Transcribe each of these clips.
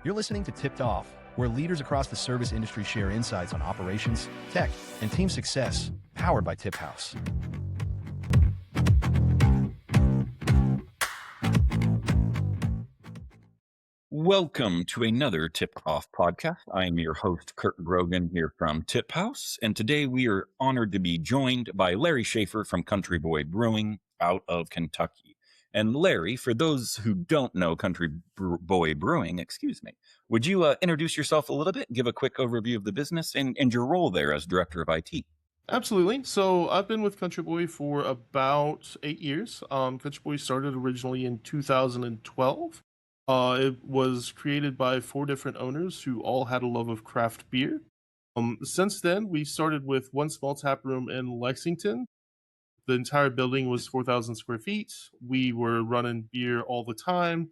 You're listening to Tipped Off, where leaders across the service industry share insights on operations, tech, and team success, powered by TipHaus. Welcome to another Tip Off podcast. I am your host, Kirk Grogan, here from TipHaus, and today we are honored to be joined by Larry Shaffer from Country Boy Brewing out of Kentucky. And Larry, for those who don't know Country Boy Brewing, would you introduce yourself a little bit, give a quick overview of the business and your role there as Director of IT? Absolutely. So I've been with Country Boy for about 8 years. Country Boy started originally in 2012. It was created by 4 different owners who all had a love of craft beer. Since then, we started with one small tap room in Lexington. The entire building was 4,000 square feet. We were running beer all the time.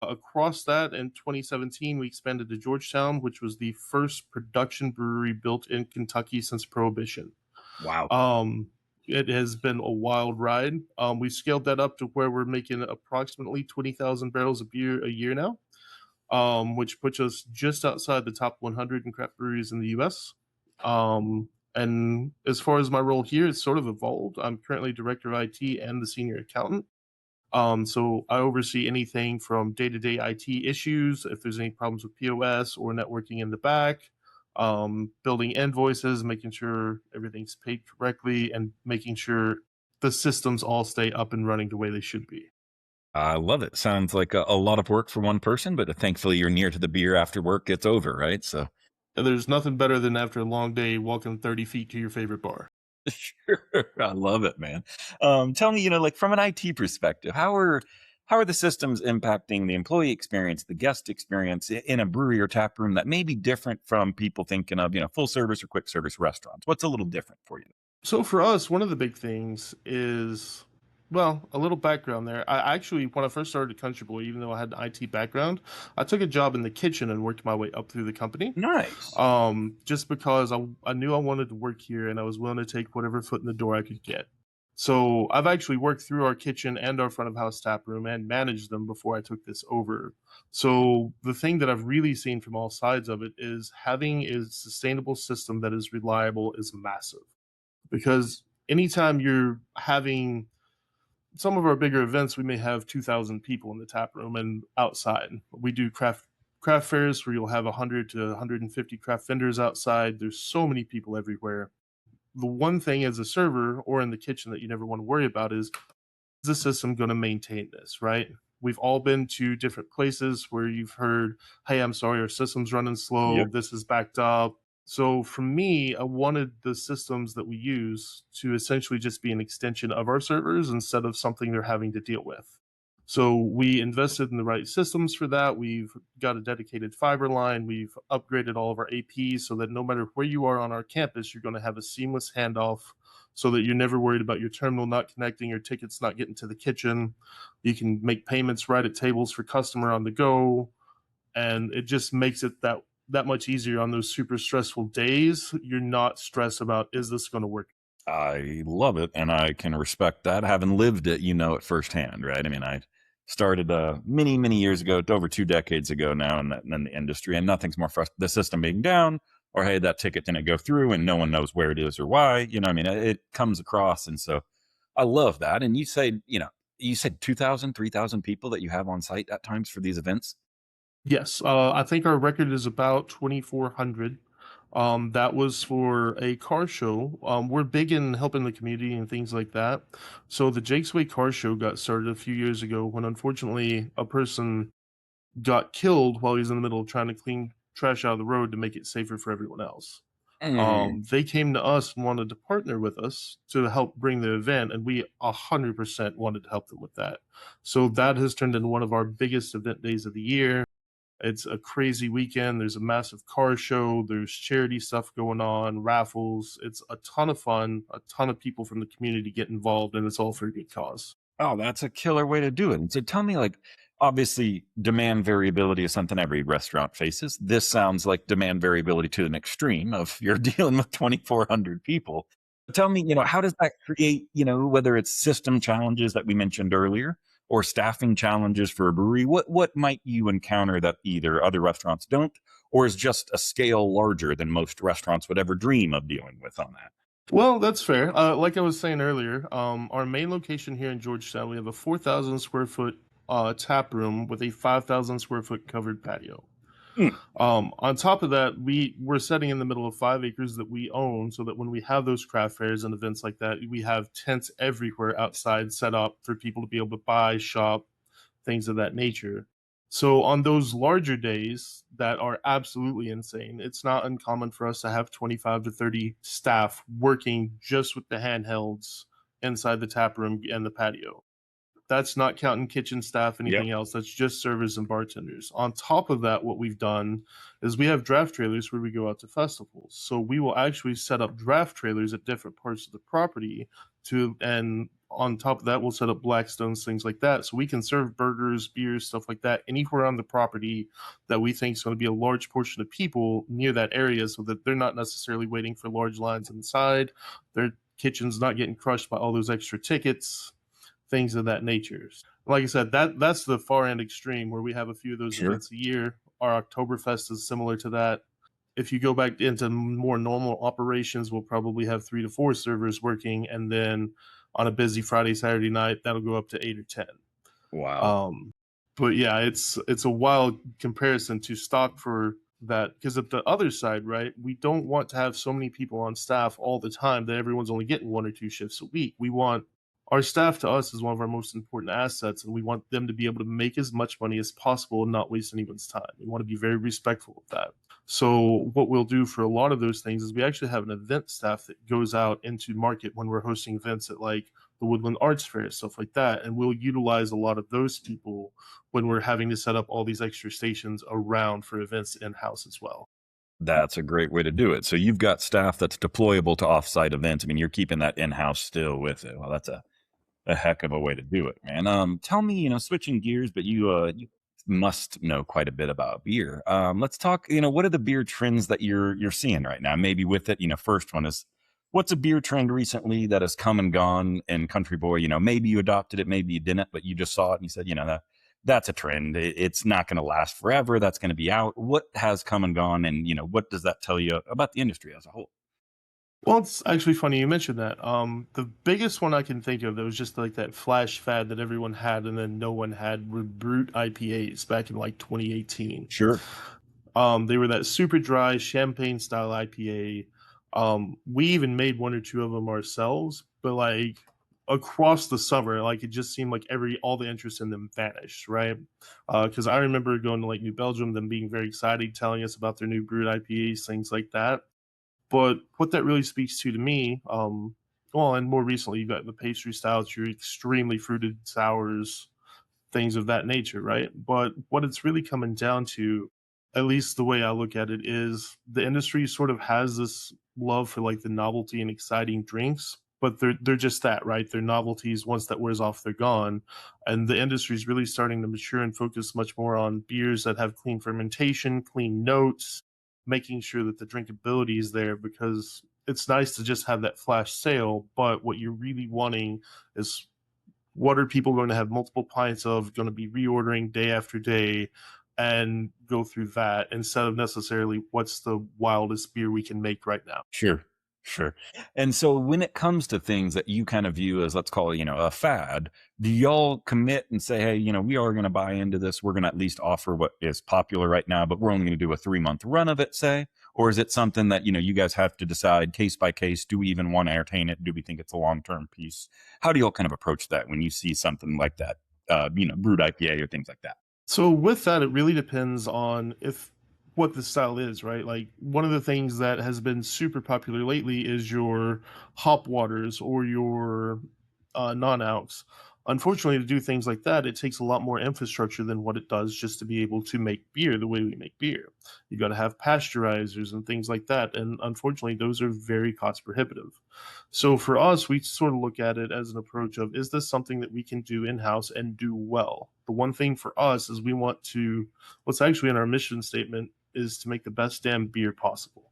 Across that, in 2017, we expanded to Georgetown, which was the first production brewery built in Kentucky since Prohibition. Wow. It has been a wild ride. We scaled that up to where we're making approximately 20,000 barrels of beer a year now, which puts us just outside the top 100 in craft breweries in the U.S. And as far as my role here, it's sort of evolved. I'm currently Director of IT and the Senior Accountant. So I oversee anything from day-to-day IT issues, if there's any problems with POS or networking in the back, building invoices, making sure everything's paid correctly, and making sure the systems all stay up and running the way they should be. I love it. Sounds like a lot of work for one person, but thankfully you're near to the beer after work gets over, right? So There's nothing better than after a long day walking 30 feet to your favorite bar. sure. I love it, man. Tell me, like from an IT perspective, how are the systems impacting the employee experience, the guest experience in a brewery or tap room that may be different from people thinking of, full service or quick service restaurants? What's a little different for you? So for us, one of the big things is, well, a little background there. I actually, when I first started at Country Boy, even though I had an IT background, I took a job in the kitchen and worked my way up through the company. Nice. Just because I knew I wanted to work here and I was willing to take whatever foot in the door I could get. So I've actually worked through our kitchen and our front of house tap room and managed them before I took this over. So the thing that I've really seen from all sides of it is having a sustainable system that is reliable is massive. Because anytime you're having some of our bigger events, we may have 2,000 people in the tap room and outside. We do craft fairs where you'll have 100 to 150 craft vendors outside. There's so many people everywhere. The one thing as a server or in the kitchen that you never want to worry about is the system going to maintain this, right? We've all been to different places where you've heard, hey, I'm sorry, our system's running slow. Yep. This is backed up. So for me, I wanted the systems that we use to essentially just be an extension of our servers instead of something they're having to deal with. So we invested in the right systems for that. We've got a dedicated fiber line. We've upgraded all of our APs so that no matter where you are on our campus, you're going to have a seamless handoff so that you're never worried about your terminal not connecting or tickets not getting to the kitchen. You can make payments right at tables for customer on the go. And it just makes it that much easier on those super stressful days. You're not stressed about, is this going to work? I love it, and I can respect that. Having lived it, it firsthand, right? I mean, I started many years ago, over 2 decades ago now in the industry, and nothing's more frustrating, the system being down, or hey, that ticket didn't go through and no one knows where it is or why. It comes across, and so I love that. And you said 2,000, 3,000 people that you have on site at times for these events. Yes, I think our record is about 2,400. That was for a car show. We're big in helping the community and things like that. So the Jake's Way car show got started a few years ago when unfortunately a person got killed while he was in the middle of trying to clean trash out of the road to make it safer for everyone else. They came to us and wanted to partner with us to help bring the event, and we 100% wanted to help them with that. So that has turned into one of our biggest event days of the year. It's a crazy weekend. There's a massive car show. There's charity stuff going on, raffles. It's a ton of fun. A ton of people from the community get involved, and it's all for a good cause. Oh, that's a killer way to do it. And so tell me, obviously demand variability is something every restaurant faces. This sounds like demand variability to an extreme of you're dealing with 2,400 people. Tell me, how does that create, whether it's system challenges that we mentioned earlier or staffing challenges for a brewery? What might you encounter that either other restaurants don't, or is just a scale larger than most restaurants would ever dream of dealing with on that? Well, that's fair. Like I was saying earlier, our main location here in Georgetown, we have a 4,000 square foot tap room with a 5,000 square foot covered patio. Mm, On top of that, we're setting in the middle of 5 acres that we own, so that when we have those craft fairs and events like that, we have tents everywhere outside set up for people to be able to buy, shop, things of that nature. So on those larger days that are absolutely insane, it's not uncommon for us to have 25 to 30 staff working just with the handhelds inside the tap room and the patio. That's not counting kitchen staff, yep. anything else. That's just servers and bartenders. On top of that, what we've done is we have draft trailers where we go out to festivals. So we will actually set up draft trailers at different parts of the property and on top of that, we'll set up Blackstones, things like that. So we can serve burgers, beers, stuff like that anywhere on the property that we think is going to be a large portion of people near that area, so that they're not necessarily waiting for large lines inside. Their kitchen's not getting crushed by all those extra tickets, things of that nature. Like I said, that's the far end extreme where we have a few of those Sure. events a year. Our Oktoberfest is similar to that. If you go back into more normal operations, we'll probably have 3 to 4 servers working, and then on a busy Friday, Saturday night, that'll go up to 8 or 10. Wow. But yeah, it's a wild comparison to stock for that, because at the other side, right, we don't want to have so many people on staff all the time that everyone's only getting 1 or 2 shifts a week. We want our staff, to us, is one of our most important assets, and we want them to be able to make as much money as possible and not waste anyone's time. We want to be very respectful of that. So what we'll do for a lot of those things is we actually have an event staff that goes out into market when we're hosting events at like the Woodland Arts Fair, stuff like that. And we'll utilize a lot of those people when we're having to set up all these extra stations around for events in-house as well. That's a great way to do it. So you've got staff that's deployable to offsite events. I mean, you're keeping that in-house still with it. Well, that's a heck of a way to do it, man. Tell me, switching gears, but you must know quite a bit about beer. Let's talk, what are the beer trends that you're seeing right now? Maybe with it, first one is, what's a beer trend recently that has come and gone in Country Boy? Maybe you adopted it, maybe you didn't, but you just saw it and you said, that's a trend. It's not going to last forever. That's going to be out. What has come and gone, and what does that tell you about the industry as a whole? Well, it's actually funny you mentioned that. The biggest one I can think of that was just like that flash fad that everyone had and then no one had were brute IPAs back in like 2018. Sure. They were that super dry champagne style IPA. We even made 1 or 2 of them ourselves, but like across the summer, like it just seemed like all the interest in them vanished, right? Because I remember going to like New Belgium, them being very excited, telling us about their new brewed IPAs, things like that. But what that really speaks to me, well, and more recently, you've got the pastry stouts, your extremely fruited sours, things of that nature, right? But what it's really coming down to, at least the way I look at it, is the industry sort of has this love for like the novelty and exciting drinks, but they're just that, right? They're novelties. Once that wears off, they're gone. And the industry is really starting to mature and focus much more on beers that have clean fermentation, clean notes, making sure that the drinkability is there, because it's nice to just have that flash sale, but what you're really wanting is, what are people going to have multiple pints of, going to be reordering day after day, and go through that instead of necessarily what's the wildest beer we can make right now. Sure. Sure. And so when it comes to things that you kind of view as, let's call it, a fad, do y'all commit and say, hey, we are going to buy into this. We're going to at least offer what is popular right now, but we're only going to do a 3-month run of it, say? Or is it something that, you guys have to decide case by case? Do we even want to entertain it? Do we think it's a long-term piece? How do y'all kind of approach that when you see something like that, brewed IPA or things like that? So with that, it really depends on what the style is, right? Like one of the things that has been super popular lately is your hop waters or your non-alcs. Unfortunately, to do things like that, it takes a lot more infrastructure than what it does just to be able to make beer the way we make beer. You got to have pasteurizers and things like that, and unfortunately, those are very cost prohibitive. So for us, we sort of look at it as an approach of, is this something that we can do in-house and do well? The one thing for us is we want to, what's actually in our mission statement is to make the best damn beer possible.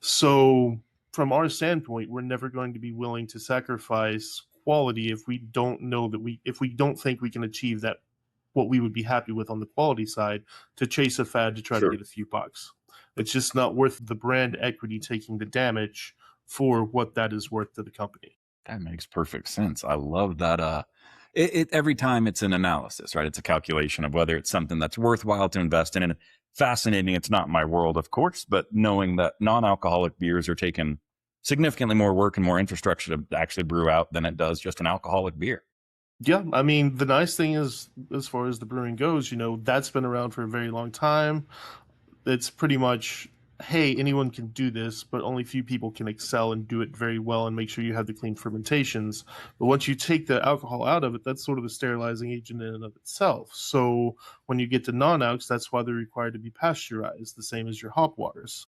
So from our standpoint, we're never going to be willing to sacrifice quality if we don't know that if we don't think we can achieve that what we would be happy with on the quality side to chase a fad to try to Sure. get a few bucks. It's just not worth the brand equity taking the damage for what that is worth to the company. That makes perfect sense. I love that. Every time it's an analysis, right? It's a calculation of whether it's something that's worthwhile to invest in. And fascinating. It's not my world, of course, but knowing that non-alcoholic beers are taking significantly more work and more infrastructure to actually brew out than it does just an alcoholic beer. Yeah, I mean, the nice thing is, as far as the brewing goes, that's been around for a very long time. It's pretty much, hey, anyone can do this, but only few people can excel and do it very well and make sure you have the clean fermentations. But once you take the alcohol out of it, that's sort of a sterilizing agent in and of itself. So when you get to non-alcs, that's why they're required to be pasteurized, the same as your hop waters.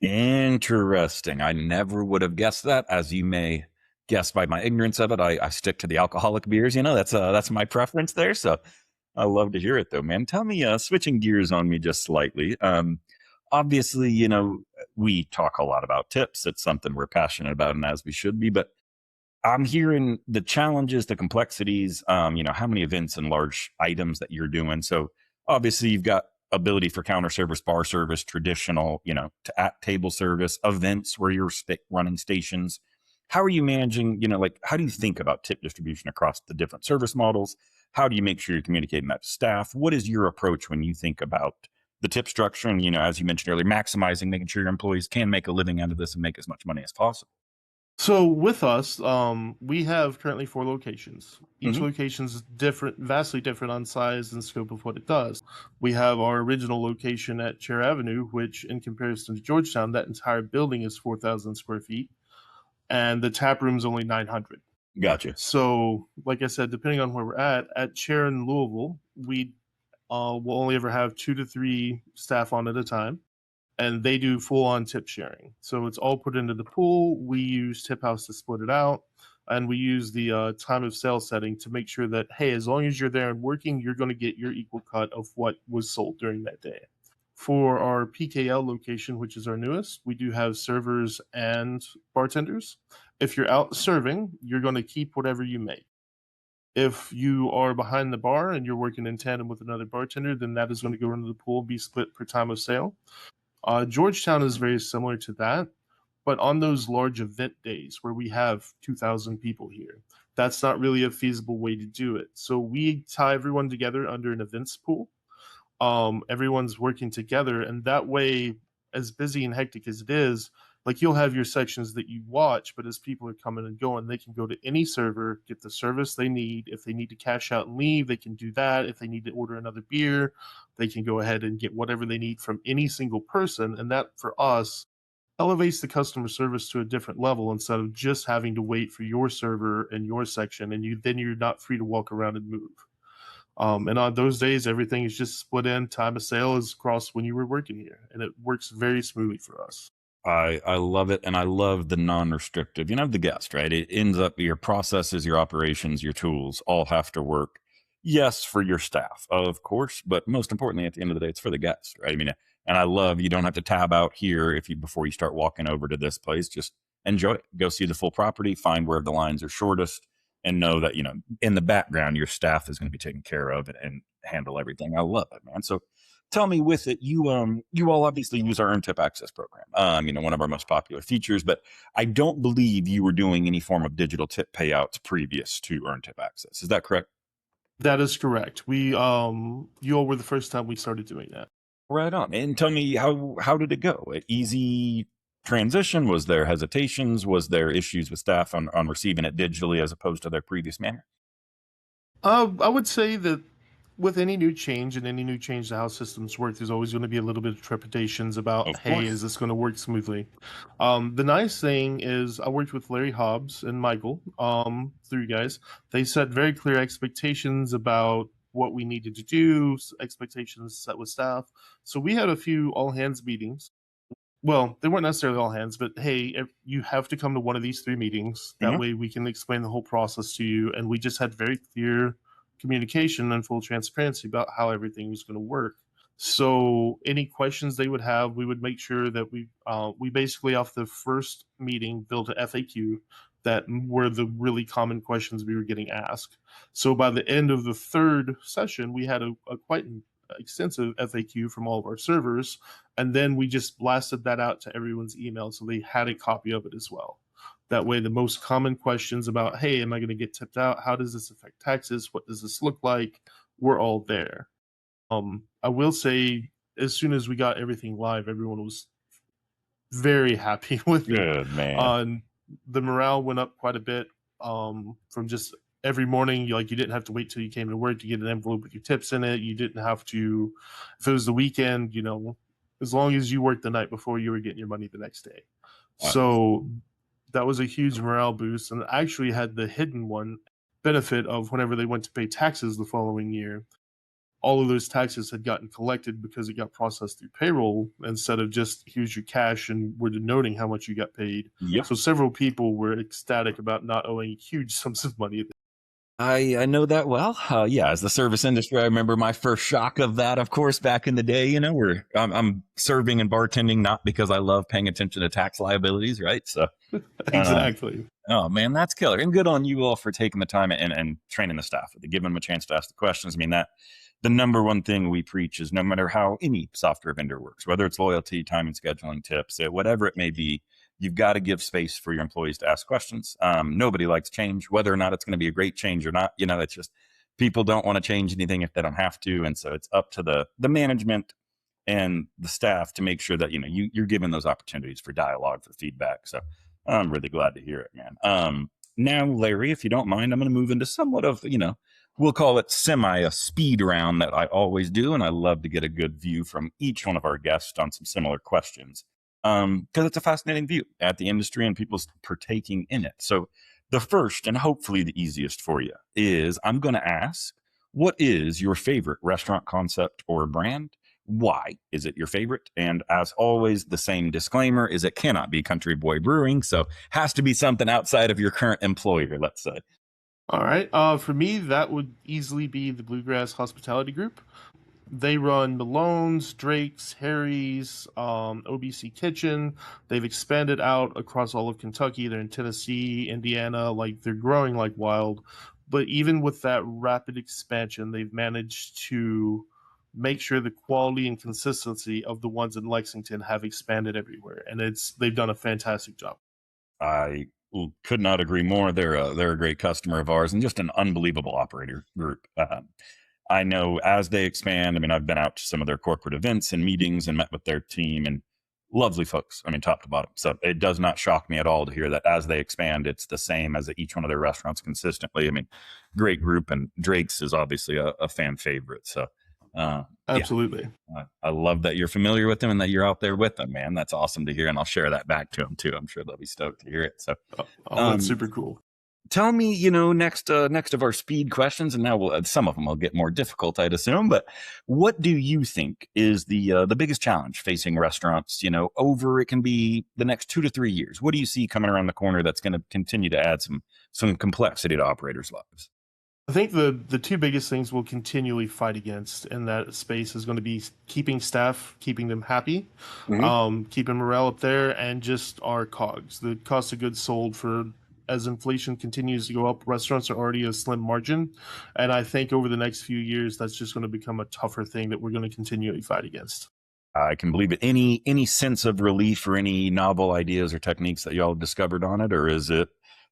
Interesting. I never would have guessed that. As you may guess by my ignorance of it, I stick to the alcoholic beers. That's my preference there. So I love to hear it though, man. Tell me, switching gears on me just slightly. Obviously, we talk a lot about tips. It's something we're passionate about, and as we should be. But I'm hearing the challenges, the complexities. How many events and large items that you're doing. So obviously, you've got ability for counter service, bar service, traditional, to at table service, events where you're running stations. How are you managing, how do you think about tip distribution across the different service models? How do you make sure you're communicating that to staff? What is your approach when you think about the tip structure? And, as you mentioned earlier, maximizing, making sure your employees can make a living out of this and make as much money as possible. So with us, we have currently 4 locations. Each Mhm. location is different, vastly different on size and scope of what it does. We have our original location at Chair Avenue, which in comparison to Georgetown, that entire building is 4,000 square feet, and the tap room is only 900. Gotcha. So, like I said, depending on where we're at Chair in Louisville, we will only ever have 2 to 3 staff on at a time, and they do full-on tip sharing. So it's all put into the pool. We use TipHaus to split it out, and we use the time of sale setting to make sure that, hey, as long as you're there and working, you're going to get your equal cut of what was sold during that day. For our PKL location, which is our newest, we do have servers and bartenders. If you're out serving, you're going to keep whatever you make. If you are behind the bar and you're working in tandem with another bartender, then that is going to go into the pool, be split per time of sale. Georgetown is very similar to that, but on those large event days where we have 2,000 people here, that's not really a feasible way to do it. So we tie everyone together under an events pool. Everyone's working together, and that way, as busy and hectic as it is, like you'll have your sections that you watch, but as people are coming and going, they can go to any server, get the service they need. If they need to cash out and leave, they can do that. If they need to order another beer, they can go ahead and get whatever they need from any single person. And that, for us, elevates the customer service to a different level instead of just having to wait for your server and your section, and you're not free to walk around and move. And on those days, everything is just split in. Time of sale is across when you were working here, and it works very smoothly for us. I love it. And I love the non-restrictive, the guest, right? It ends up your processes, your operations, your tools all have to work. Yes, for your staff, of course, but most importantly, at the end of the day, it's for the guest, right? I mean, and I love you don't have to tab out here before you start walking over to this place. Just enjoy it. Go see the full property, find where the lines are shortest, and know that, in the background, your staff is going to be taken care of and handle everything. I love it, man. So tell me, with it, you all obviously use our Earn Tip Access program, one of our most popular features, but I don't believe you were doing any form of digital tip payouts previous to Earn Tip Access. Is that correct? That is correct. You all were the first time we started doing that. Right on. And tell me, how did it go? Easy transition? Was there hesitations? Was there issues with staff on receiving it digitally as opposed to their previous manner? I would say that with any new change to how systems work, there's always going to be a little bit of trepidations about, Of hey, course. is this going to work smoothly? The nice thing is I worked with Larry Hobbs and Michael, through you guys. They set very clear expectations about what we needed to do, expectations set with staff. So we had a few all hands meetings. Well, they weren't necessarily all hands, but hey, if you have to come to one of these 3 meetings. That way we can explain the whole process to you. And we just had very clear communication and full transparency about how everything was going to work. So any questions they would have, we would make sure that we basically off the first meeting built an FAQ that were the really common questions we were getting asked. So by the end of the third session, we had a quite extensive FAQ from all of our servers, and then we just blasted that out to everyone's email so they had a copy of it as well. That way, the most common questions about, hey, am I going to get tipped out? How does this affect taxes? What does this look like? We're all there. I will say, as soon as we got everything live, everyone was very happy with it. Good, man. The morale went up quite a bit from just every morning. You didn't have to wait till you came to work to get an envelope with your tips in it. You didn't have to, if it was the weekend, as long as you worked the night before, you were getting your money the next day. Wow. So that was a huge morale boost, and I actually had the hidden one benefit of whenever they went to pay taxes the following year, all of those taxes had gotten collected because it got processed through payroll instead of just here's your cash and we're denoting how much you got paid. Yep. So several people were ecstatic about not owing huge sums of money. I know that well. Yeah, as the service industry, I remember my first shock of that, of course, back in the day, where I'm serving and bartending, not because I love paying attention to tax liabilities, right? So Exactly. Oh, man, that's killer. And good on you all for taking the time and training the staff, giving them a chance to ask the questions. I mean, that the number one thing we preach is no matter how any software vendor works, whether it's loyalty, time and scheduling, tips, whatever it may be, you've got to give space for your employees to ask questions. Nobody likes change, whether or not it's going to be a great change or not. It's just people don't want to change anything if they don't have to. And so it's up to the management and the staff to make sure that, you're given those opportunities for dialogue, for feedback. So I'm really glad to hear it, man. Now, Larry, if you don't mind, I'm going to move into somewhat of, we'll call it a speed round that I always do. And I love to get a good view from each one of our guests on some similar questions. Because it's a fascinating view at the industry and people's partaking in it. So the first and hopefully the easiest for you is I'm going to ask, what is your favorite restaurant concept or brand? Why is it your favorite? And as always, the same disclaimer is it cannot be Country Boy Brewing. So has to be something outside of your current employer, let's say. All right. For me, that would easily be the Bluegrass Hospitality Group. They run Malone's, Drake's, Harry's, OBC Kitchen. They've expanded out across all of Kentucky. They're in Tennessee, Indiana. They're growing like wild. But even with that rapid expansion, they've managed to make sure the quality and consistency of the ones in Lexington have expanded everywhere. And they've done a fantastic job. I could not agree more. They're a great customer of ours and just an unbelievable operator group. I know as they expand, I've been out to some of their corporate events and meetings and met with their team, and lovely folks, top to bottom. So it does not shock me at all to hear that as they expand, it's the same as at each one of their restaurants consistently. Great group, and Drake's is obviously a fan favorite. So absolutely. Yeah. I love that you're familiar with them and that you're out there with them, man. That's awesome to hear. And I'll share that back to them too. I'm sure they'll be stoked to hear it. So that's super cool. Tell me, next of our speed questions, and now some of them will get more difficult, I'd assume. But what do you think is the biggest challenge facing restaurants? Over it can be the next 2 to 3 years. What do you see coming around the corner that's going to continue to add some complexity to operators' lives? I think the two biggest things we'll continually fight against in that space is going to be keeping staff, keeping them happy, keeping morale up there, and just our COGS, the cost of goods sold for. As inflation continues to go up, restaurants are already a slim margin. And I think over the next few years, that's just going to become a tougher thing that we're going to continually fight against. I can believe it. Any sense of relief or any novel ideas or techniques that y'all have discovered on it? Or is it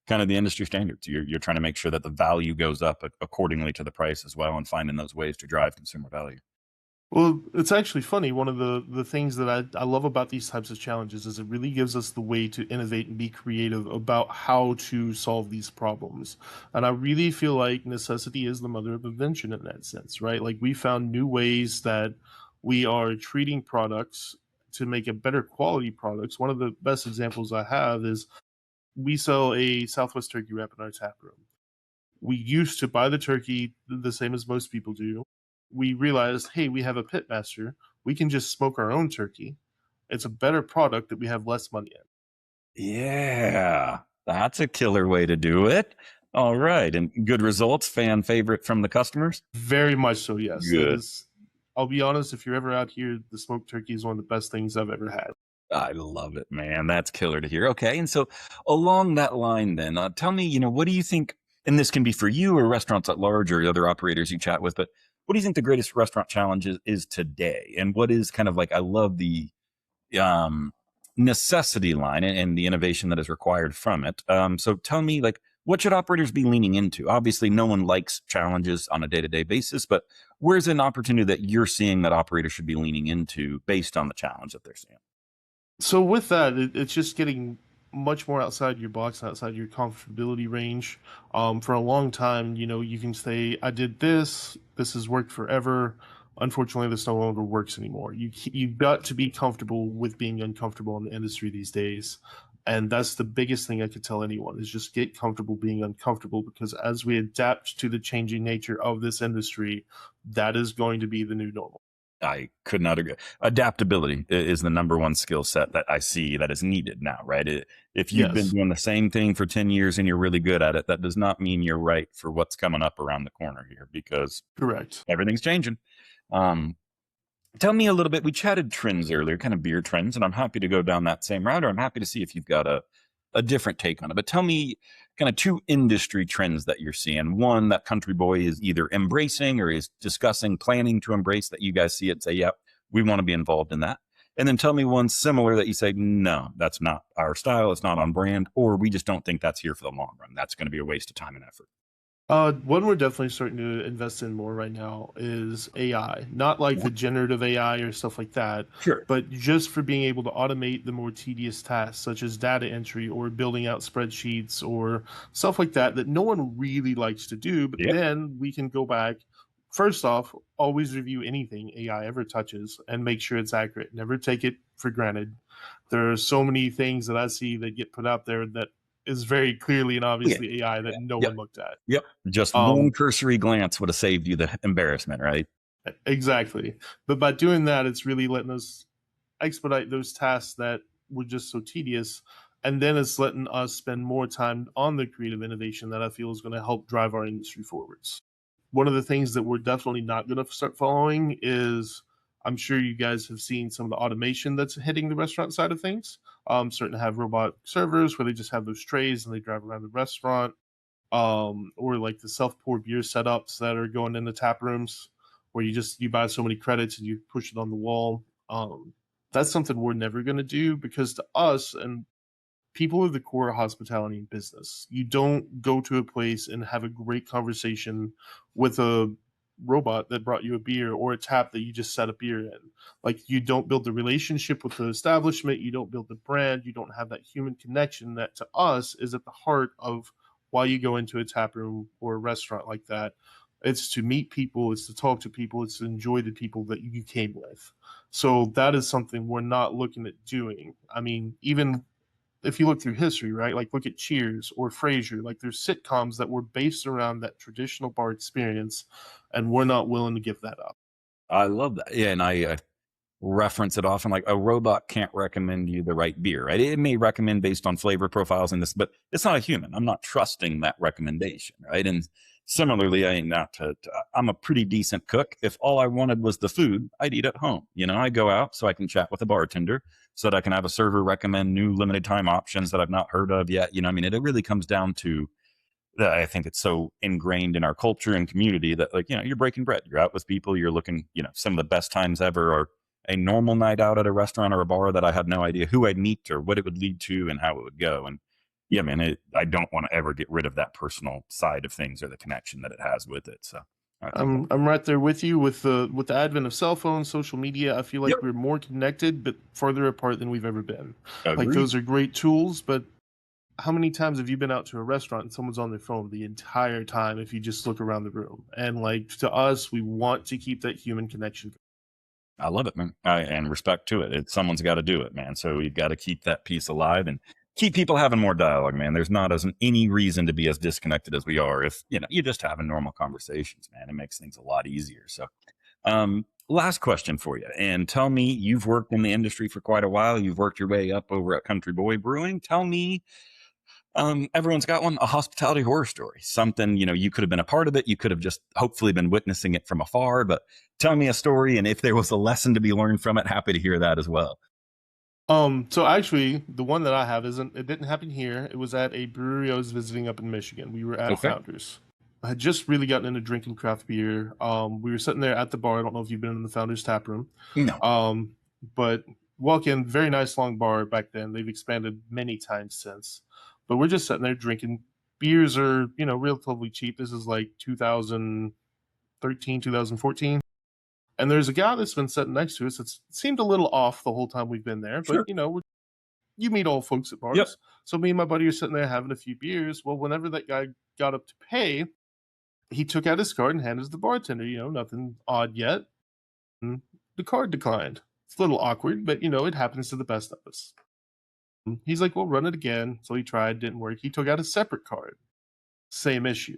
kind of the industry standards? You're trying to make sure that the value goes up accordingly to the price as well and finding those ways to drive consumer value. Well, it's actually funny. One of the things that I love about these types of challenges is it really gives us the way to innovate and be creative about how to solve these problems. And I really feel like necessity is the mother of invention in that sense, right? We found new ways that we are treating products to make a better quality products. One of the best examples I have is we sell a Southwest turkey wrap in our tap room. We used to buy the turkey the same as most people do. We realized, hey, we have a pitmaster. We can just smoke our own turkey. It's a better product that we have less money in. Yeah, that's a killer way to do it. All right. And good results, fan favorite from the customers? Very much so, yes. Good. I'll be honest, if you're ever out here, the smoked turkey is one of the best things I've ever had. I love it, man. That's killer to hear. Okay. And so along that line, then tell me, what do you think, and this can be for you or restaurants at large or other operators you chat with, but what do you think the greatest restaurant challenge is today? And what is kind of like, I love the um, necessity line and the innovation that is required from it. So tell me, like, what should operators be leaning into? Obviously, no one likes challenges on a day-to-day basis, but where's an opportunity that you're seeing that operators should be leaning into based on the challenge that they're seeing? So with that, it's just getting much more outside your box, outside your comfortability range. For a long time, you can say, "I did this. This has worked forever." Unfortunately, this no longer works anymore. You've got to be comfortable with being uncomfortable in the industry these days, and that's the biggest thing I could tell anyone is just get comfortable being uncomfortable, because as we adapt to the changing nature of this industry, that is going to be the new normal. I could not agree. Adaptability is the number one skill set that I see that is needed now, right? If you've been Yes, doing the same thing for 10 years and you're really good at it, that does not mean you're right for what's coming up around the corner here, because correct. everything's changing. Um, Tell me a little bit. We chatted trends earlier, kind of beer trends, and I'm happy to go down that same route, or I'm happy to see if you've got a different take on it. But tell me kind of two industry trends that you're seeing. One that Country Boy is either embracing or is discussing, planning to embrace, that you guys see it, say, yeah, we want to be involved in that. And then tell me one similar that you say, no, that's not our style, it's not on brand, or we just don't think that's here for the long run. That's going to be a waste of time and effort. One we're definitely starting to invest in more right now is AI. Not like Yeah. the generative AI or stuff like that, Sure. but just for being able to automate the more tedious tasks, such as data entry or building out spreadsheets or stuff like that, that no one really likes to do. But Yep. then we can go back. First off, always review anything AI ever touches and make sure it's accurate. Never take it for granted. There are so many things that I see that get put out there that is very clearly and Yeah. obviously AI that no Yep. one looked at. Yep. Just one Um, cursory glance would have saved you the embarrassment, right? exactly. But by doing that, it's really letting us expedite those tasks that were just so tedious. And then it's letting us spend more time on the creative innovation that I feel is going to help drive our industry forwards. One of the things that we're definitely not going to start following is, I'm sure you guys have seen some of the automation that's hitting the restaurant side of things. Starting to have robot servers where they just have those trays and they drive around the restaurant, or like the self pour beer setups that are going in the tap rooms, where you buy so many credits and you push it on the wall. That's something we're never going to do, because to us, and people are the core of hospitality and business. You don't go to a place and have a great conversation with a robot that brought you a beer or a tap that you just set a beer in. Like, you don't build the relationship with the establishment, you don't build the brand, you don't have that human connection that to us is at the heart of why you go into a tap room or a restaurant like that. It's to meet people, it's to talk to people, it's to enjoy the people that you came with. So that is something we're not looking at doing. I mean, even if you look through history, right? Like, look at Cheers or Frasier. Like, there's sitcoms that were based around that traditional bar experience, and we're not willing to give that up. I love that. Yeah, and I reference it often. Like, a robot can't recommend you the right beer, right? It may recommend based on flavor profiles and this, but it's not a human. I'm not trusting that recommendation, right? And similarly, I'm a pretty decent cook. If all I wanted was the food, I'd eat at home. I go out so I can chat with a bartender, so that I can have a server recommend new limited time options that I've not heard of yet. I mean, it really comes down to that. I think it's so ingrained in our culture and community that, like, you're breaking bread, you're out with people, you're looking, some of the best times ever are a normal night out at a restaurant or a bar that I had no idea who I'd meet or what it would lead to and how it would go. And yeah, man, I don't want to ever get rid of that personal side of things or the connection that it has with it. So I think, I'm right there with you with the advent of cell phones, social media. I feel yep, like we're more connected, but farther apart than we've ever been. Like, agreed. those are great tools, but how many times have you been out to a restaurant and someone's on their phone the entire time if you just look around the room? And like, to us, we want to keep that human connection. I love it, man. And respect to it. Someone's got to do it, man. So we've got to keep that piece alive and keep people having more dialogue, man. There's not any reason to be as disconnected as we are if, you're just having normal conversations, man. It makes things a lot easier. So, last question for you. And tell me, you've worked in the industry for quite a while. You've worked your way up over at Country Boy Brewing. Tell me, everyone's got one, a hospitality horror story, something, you could have been a part of it. You could have just hopefully been witnessing it from afar, but tell me a story, and if there was a lesson to be learned from it, happy to hear that as well. So actually, the one that I have it didn't happen here. It was at a brewery I was visiting up in Michigan. We were at Founders. I had just really gotten into drinking craft beer. We were sitting there at the bar. I don't know if you've been in the Founders tap room. No. But walk in, very nice long bar back then. They've expanded many times since. But we're just sitting there drinking. Beers are, relatively cheap. This is like 2013, 2014. And there's a guy that's been sitting next to us. It seemed a little off the whole time we've been there. But, Sure. You meet old folks at bars. Yep. So me and my buddy are sitting there having a few beers. Well, whenever that guy got up to pay, he took out his card and handed it to the bartender. Nothing odd yet. And the card declined. It's a little awkward, but, it happens to the best of us. He's like, well, run it again. So he tried, didn't work. He took out a separate card. Same issue.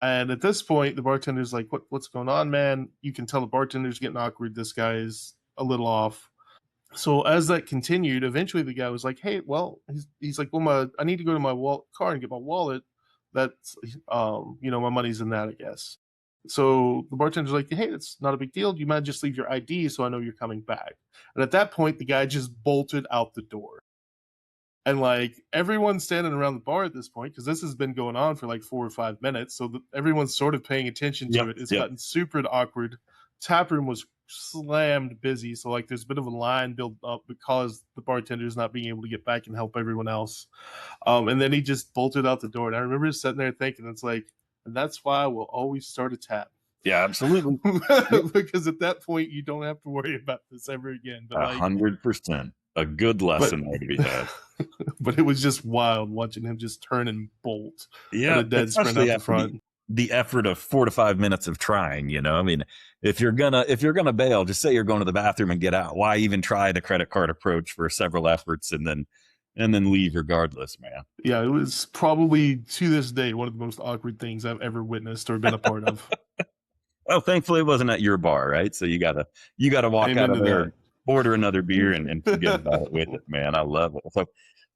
And at this point, the bartender's like, what's going on, man? You can tell the bartender's getting awkward. This guy is a little off. So as that continued, eventually the guy was like, hey, well, he's like, well, I need to go to my car and get my wallet. That's, my money's in that, I guess. So the bartender's like, hey, it's not a big deal. Do you mind just leave your ID so I know you're coming back? And at that point, the guy just bolted out the door. And like everyone's standing around the bar at this point, because this has been going on for like 4 or 5 minutes. So everyone's sort of paying attention to it. It's gotten super awkward. Taproom was slammed busy. So like there's a bit of a line built up because the bartender's not being able to get back and help everyone else. And then he just bolted out the door. And I remember sitting there thinking, it's like, and that's why we'll always start a tap. Yeah, absolutely. Because at that point, you don't have to worry about this ever again. But 100%. A good lesson there to be had. But it was just wild watching him just turn and bolt. Yeah, a dead sprint out the front. The effort of 4 to 5 minutes of trying, I mean, if you're gonna bail, just say you're going to the bathroom and get out. Why even try the credit card approach for several efforts and then leave regardless, man? Yeah, it was probably to this day one of the most awkward things I've ever witnessed or been a part of. Well, thankfully it wasn't at your bar, right? So you gotta walk out of there, order another beer, and forget about it with it, man. I love it. So,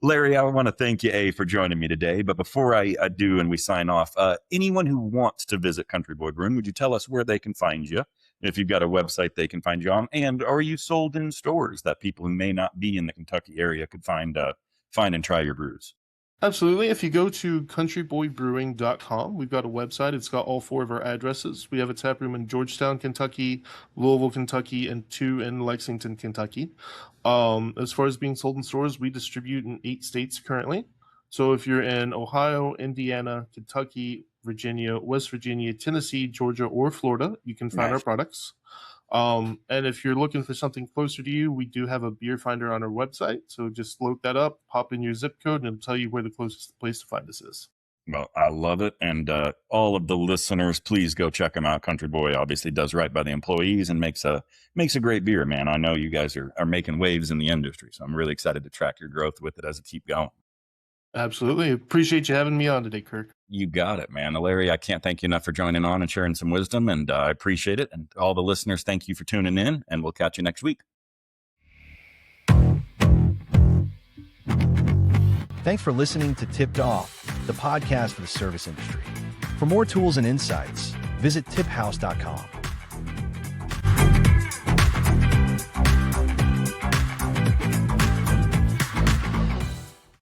Larry, I want to thank you, for joining me today. But before I do and we sign off, anyone who wants to visit Country Boy Brewing, would you tell us where they can find you? If you've got a website they can find you on, and are you sold in stores that people who may not be in the Kentucky area could find and try your brews? Absolutely. If you go to countryboybrewing.com, we've got a website. It's got all 4 of our addresses. We have a tap room in Georgetown, Kentucky, Louisville, Kentucky, and 2 in Lexington, Kentucky. As far as being sold in stores, we distribute in 8 states currently. So if you're in Ohio, Indiana, Kentucky, Virginia, West Virginia, Tennessee, Georgia, or Florida, you can find our products. And if you're looking for something closer to you, we do have a beer finder on our website. So just load that up, pop in your zip code, and it'll tell you where the closest place to find us is. Well, I love it. And all of the listeners, please go check them out. Country Boy obviously does right by the employees and makes a great beer, man. I know you guys are making waves in the industry, so I'm really excited to track your growth with it as it keeps going. Absolutely. Appreciate you having me on today, Kirk. You got it, man. Larry, I can't thank you enough for joining on and sharing some wisdom, and I appreciate it. And all the listeners, thank you for tuning in, and we'll catch you next week. Thanks for listening to Tipped Off, the podcast for the service industry. For more tools and insights, visit TipHaus.com.